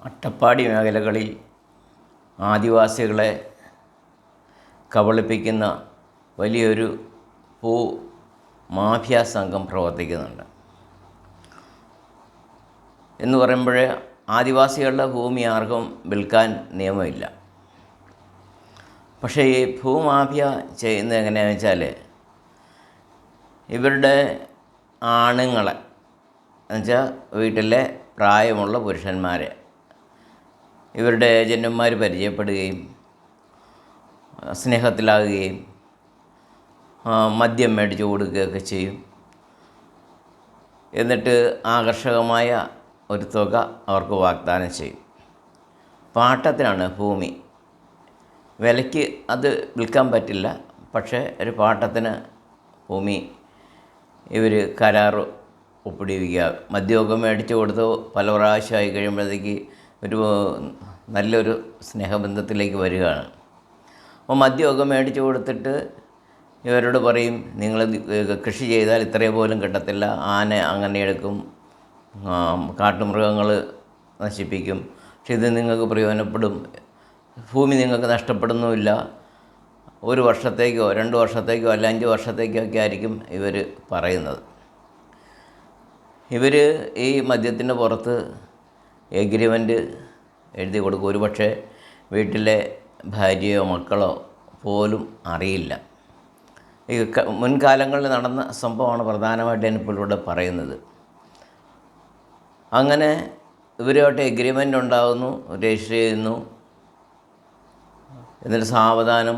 അട്ടപ്പാടി മേഖലകളിൽ ആദിവാസികളെ കബളിപ്പിക്കുന്ന വലിയൊരു ഭൂ മാഫിയ സംഘം പ്രവർത്തിക്കുന്നുണ്ട്. എന്ന് പറയുമ്പോൾ ആദിവാസികളുടെ ഭൂമി ആർക്കും വിൽക്കാൻ നിയമമില്ല. പക്ഷേ ഈ ഭൂമാഫിയ ചെയ്യുന്നത് എങ്ങനെയാണെന്ന് വെച്ചാൽ, ഇവരുടെ ആണുങ്ങളെ എന്നുവെച്ചാൽ വീട്ടിലെ പ്രായമുള്ള പുരുഷന്മാരെ ഇവരുടെ ഏജൻറ്റുമാർ പരിചയപ്പെടുകയും സ്നേഹത്തിലാകുകയും മദ്യം മേടിച്ച് കൊടുക്കുകയൊക്കെ ചെയ്യും. എന്നിട്ട് ആകർഷകമായ ഒരു തുക അവർക്ക് വാഗ്ദാനം ചെയ്യും. പാട്ടത്തിനാണ് ഭൂമി. വിലയ്ക്ക് അത് വിൽക്കാൻ പറ്റില്ല. പക്ഷേ ഒരു പാട്ടത്തിന് ഭൂമി ഇവർ കരാർ ഒപ്പിടിപ്പിക്കുക. മദ്യമൊക്കെ മേടിച്ച് കൊടുത്ത് പല പ്രാവശ്യമായി കഴിയുമ്പോഴത്തേക്ക് ഒരു നല്ലൊരു സ്നേഹബന്ധത്തിലേക്ക് വരികയാണ്. അപ്പോൾ മദ്യമൊക്കെ മേടിച്ച് കൊടുത്തിട്ട് ഇവരോട് പറയും, നിങ്ങൾ കൃഷി ചെയ്താൽ ഇത്രയും പോലും കിട്ടത്തില്ല, ആന അങ്ങനെ എടുക്കും, കാട്ടുമൃഗങ്ങൾ നശിപ്പിക്കും, പക്ഷെ ഇത് നിങ്ങൾക്ക് പ്രയോജനപ്പെടും, ഭൂമി നിങ്ങൾക്ക് നഷ്ടപ്പെടുന്നുമില്ല, 1 വർഷത്തേക്കോ 2 വർഷത്തേക്കോ അല്ല 5 വർഷത്തേക്കോ ഒക്കെ ആയിരിക്കും ഇവർ പറയുന്നത്. ഇവർ ഈ മദ്യത്തിൻ്റെ പുറത്ത് എഗ്രിമെൻ്റ് എഴുതി കൊടുക്കും. ഒരുപക്ഷെ വീട്ടിലെ ഭാര്യയോ മക്കളോ പോലും അറിയില്ല. ഈ മുൻകാലങ്ങളിൽ നടന്ന സംഭവമാണ് പ്രധാനമായിട്ട് ഞാനിപ്പോൾ ഇവിടെ പറയുന്നത്. അങ്ങനെ ഇവരുമായിട്ട് എഗ്രിമെൻ്റ് ഉണ്ടാകുന്നു, രജിസ്റ്റർ ചെയ്യുന്നു. എന്നിട്ട് സാവധാനം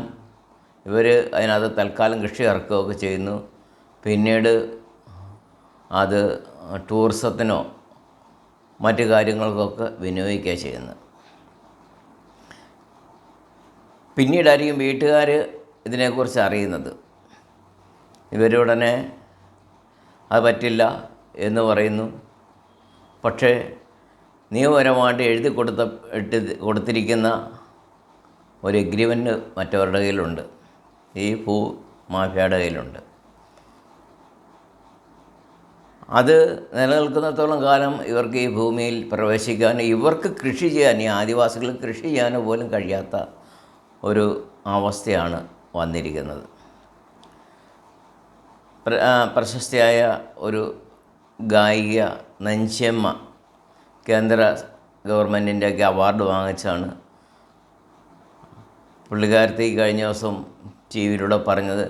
ഇവർ അതിനകത്ത് തൽക്കാലം കൃഷി ഇറക്കുകയൊക്കെ ചെയ്യുന്നു. പിന്നീട് അത് ടൂറിസത്തിനോ മറ്റു കാര്യങ്ങൾക്കൊക്കെ വിനിയോഗിക്കുകയാണ് ചെയ്യുന്നത്. പിന്നീടായിരിക്കും വീട്ടുകാർ ഇതിനെക്കുറിച്ച് അറിയുന്നത്. ഇവരുടനെ അത് പറ്റില്ല എന്ന് പറയുന്നു. പക്ഷേ നിയമപരമായിട്ട് എഴുതി കൊടുത്തിരിക്കുന്ന ഒരു എഗ്രിമെൻ്റ് മറ്റവരുടെ കയ്യിലുണ്ട്, ഈ ഭൂ മാഫിയയുടെ കയ്യിലുണ്ട്. അത് നിലനിൽക്കുന്നിടത്തോളം കാലം ഇവർക്ക് ഈ ഭൂമിയിൽ പ്രവേശിക്കാൻ, ഇവർക്ക് കൃഷി ചെയ്യാൻ, ഈ ആദിവാസികൾ കൃഷി ചെയ്യാനോ പോലും കഴിയാത്ത ഒരു അവസ്ഥയാണ് വന്നിരിക്കുന്നത്. പ്രശസ്തിയായ ഒരു ഗായിക നഞ്ചിയമ്മ കേന്ദ്ര ഗവൺമെൻറ്റിൻ്റെയൊക്കെ അവാർഡ് വാങ്ങിച്ചാണ്. പുള്ളിക്കാരത്തി കഴിഞ്ഞ ദിവസം ടി വിയിലൂടെ പറഞ്ഞത്,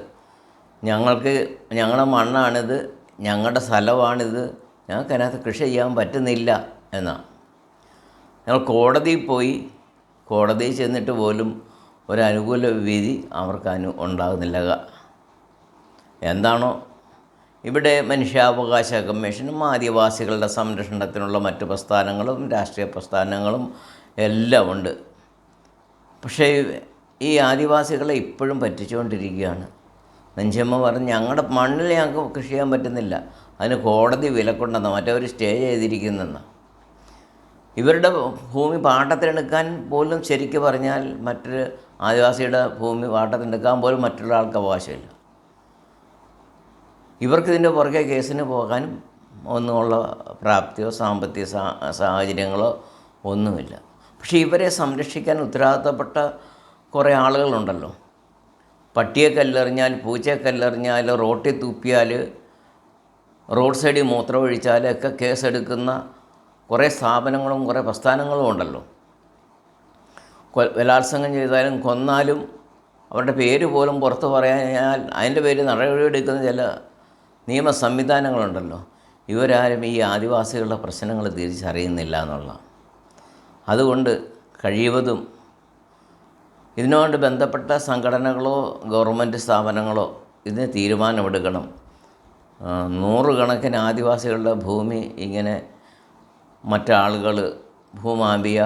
ഞങ്ങളുടെ മണ്ണാണിത്, ഞങ്ങളുടെ സ്ഥലമാണിത്, ഞങ്ങൾക്ക് അതിനകത്ത് കൃഷി ചെയ്യാൻ പറ്റുന്നില്ല എന്നാണ്. ഞങ്ങൾ കോടതിയിൽ പോയി, കോടതിയിൽ ചെന്നിട്ട് പോലും ഒരു അനുകൂല വിധി അവർക്ക് ഉണ്ടാകുന്നില്ല. എന്താണോ ഇവിടെ മനുഷ്യാവകാശ കമ്മീഷനും ആദിവാസികളുടെ സംരക്ഷണത്തിനുള്ള മറ്റ് പ്രസ്ഥാനങ്ങളും രാഷ്ട്രീയ പ്രസ്ഥാനങ്ങളും എല്ലാം ഉണ്ട്. പക്ഷേ ഈ ആദിവാസികളെ ഇപ്പോഴും പറ്റിച്ചുകൊണ്ടിരിക്കുകയാണ്. നെഞ്ചമ്മ പറഞ്ഞ്, ഞങ്ങളുടെ മണ്ണിൽ ഞങ്ങൾക്ക് കൃഷി ചെയ്യാൻ പറ്റുന്നില്ല, അതിന് കോടതി വിലക്കൊണ്ടെന്ന്, മറ്റവർ സ്റ്റേ ചെയ്തിരിക്കുന്നെന്ന്. ഇവരുടെ ഭൂമി പാട്ടത്തിനെടുക്കാൻ പോലും ശരിക്കും പറഞ്ഞാൽ മറ്റൊരു ആദിവാസിയുടെ ഭൂമി പാട്ടത്തിനെടുക്കാൻ പോലും മറ്റുള്ള ആൾക്ക് അവകാശമില്ല. ഇവർക്കിതിൻ്റെ പുറകെ കേസിന് പോകാനും ഒന്നുമുള്ള പ്രാപ്തിയോ സാമ്പത്തിക സാഹചര്യങ്ങളോ ഒന്നുമില്ല. പക്ഷേ ഇവരെ സംരക്ഷിക്കാൻ ഉത്തരവാദിത്തപ്പെട്ട കുറേ ആളുകളുണ്ടല്ലോ. പട്ടിയെ കല്ലെറിഞ്ഞാൽ, പൂച്ചയെ കല്ലെറിഞ്ഞാൽ, റോട്ടിൽ തുപ്പിയാൽ, റോഡ് സൈഡിൽ മൂത്രം ഒഴിച്ചാലൊക്കെ കേസെടുക്കുന്ന കുറേ സ്ഥാപനങ്ങളും കുറേ പ്രസ്ഥാനങ്ങളും ഉണ്ടല്ലോ. ബലാത്സംഗം ചെയ്താലും കൊന്നാലും അവരുടെ പേര് പോലും പുറത്ത് പറയാൻ അതിൻ്റെ പേര് നടപടിയെടുക്കുന്ന ചില നിയമ സംവിധാനങ്ങളുണ്ടല്ലോ. ഇവരാരും ഈ ആദിവാസികളുടെ പ്രശ്നങ്ങൾ തിരിച്ചറിയുന്നില്ല എന്നുള്ള. അതുകൊണ്ട് കഴിവതും ഇതിനോട് ബന്ധപ്പെട്ട സംഘടനകളോ ഗവൺമെൻറ് സ്ഥാപനങ്ങളോ ഇതിന് തീരുമാനമെടുക്കണം. 100 കണക്കിന് ആദിവാസികളുടെ ഭൂമി ഇങ്ങനെ മറ്റാളുകൾ ഭൂമാഫിയ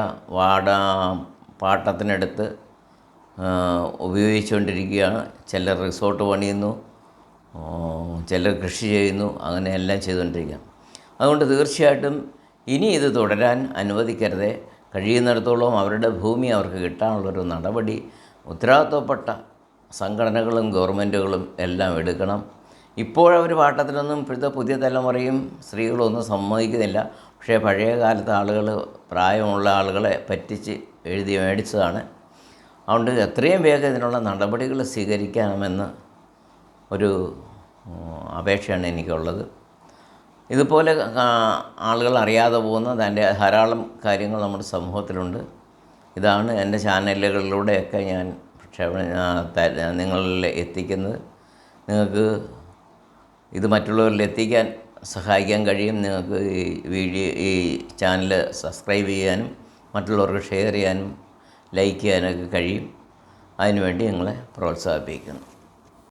പാട്ടത്തിനെടുത്ത് ഉപയോഗിച്ചുകൊണ്ടിരിക്കുകയാണ്. ചിലർ റിസോർട്ട് പണിയുന്നു, ചിലർ കൃഷി ചെയ്യുന്നു, അങ്ങനെയെല്ലാം ചെയ്തുകൊണ്ടിരിക്കുകയാണ്. അതുകൊണ്ട് തീർച്ചയായിട്ടും ഇനി ഇത് തുടരാൻ അനുവദിക്കരുതേ. കഴിയുന്നിടത്തോളം അവരുടെ ഭൂമി അവർക്ക് കിട്ടാനുള്ളൊരു നടപടി ഉത്തരവാദിത്വപ്പെട്ട സംഘടനകളും ഗവൺമെൻറ്റുകളും എല്ലാം എടുക്കണം. ഇപ്പോഴവർ പാട്ടത്തിനൊന്നും ഇപ്പോഴത്തെ പുതിയ തലമുറയും സ്ത്രീകളും ഒന്നും സമ്മതിക്കുന്നില്ല. പക്ഷേ പഴയ കാലത്ത് ആളുകൾ പ്രായമുള്ള ആളുകളെ പറ്റിച്ച് എഴുതി മേടിച്ചതാണ്. അതുകൊണ്ട് എത്രയും വേഗം ഇതിനുള്ള നടപടികൾ സ്വീകരിക്കാമെന്ന് ഒരു അപേക്ഷയാണ് എനിക്കുള്ളത്. ഇതുപോലെ ആളുകൾ അറിയാതെ പോകുന്ന അതിൻ്റെ ധാരാളം കാര്യങ്ങൾ നമ്മുടെ സമൂഹത്തിലുണ്ട്. ഇതാണ് എൻ്റെ ചാനലുകളിലൂടെയൊക്കെ ഞാൻ നിങ്ങളിൽ എത്തിക്കുന്നത്. നിങ്ങൾക്ക് ഇത് മറ്റുള്ളവരിൽ എത്തിക്കാൻ സഹായിക്കാൻ കഴിയും. നിങ്ങൾക്ക് ഈ ചാനൽ സബ്സ്ക്രൈബ് ചെയ്യാനും മറ്റുള്ളവർക്ക് ഷെയർ ചെയ്യാനും ലൈക്ക് ചെയ്യാനൊക്കെ കഴിയും. അതിനുവേണ്ടി നിങ്ങളെ പ്രോത്സാഹിപ്പിക്കുന്നു.